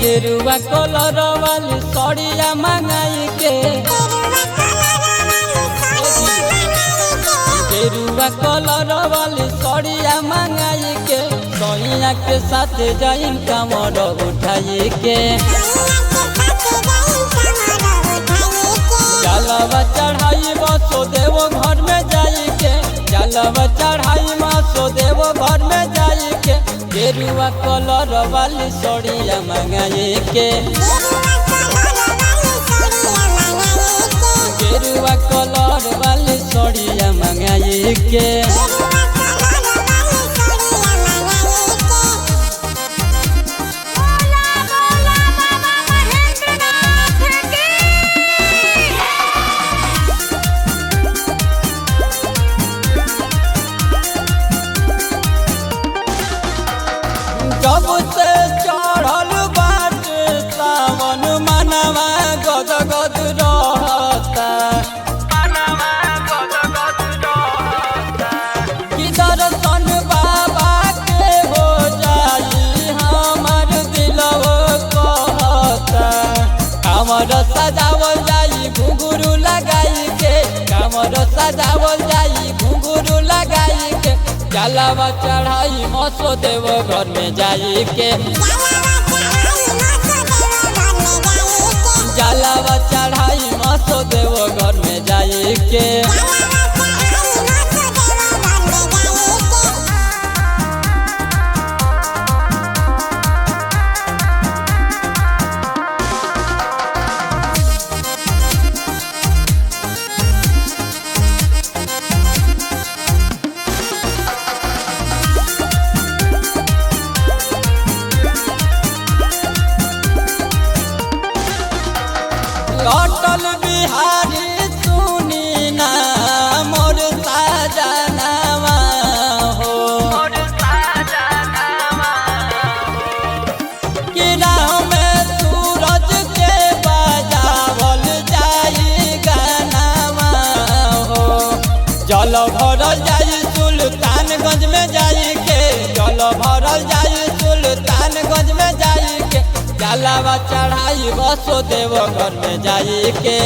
गेरुआ कलर वाली सड़िया मंगाई के गेरुआ कलर वाली सड़िया मंगाई के सैया के साथ जाइन कमर उठाई के जलवा चढ़ाई बसो देवो घर में जाई के जलवा चढ़ाई मासो देवो घर में जाई के गेरुआ कलर वाली सड़िया मंगाई के गेरुआ कलर वाली सड़िया मंगाई के जब से चढ़ल बाट सावन मनवा गद गद रहता कि दर्शन बाबा के हो जाई हमर दिलवा कहता कमर सजावल जाई घुंघरू लगाई के कमर सजावल जाई घुंघरू लगाई के जलवा चढ़ाई मसो देव घर में जाई के जलवा चढ़ाई मसो देव घर में जाई के अटल बिहारी सुनी ना मोर साजनवा हो कि राह में सूरज के बजावल जाई गानवा हो जल भरल जाई सुल्तानगंज में जाई के जल भरल जाई सुल्तानगंज में जाई के जलवा चढ़ाई बसो देव घर में जाई के।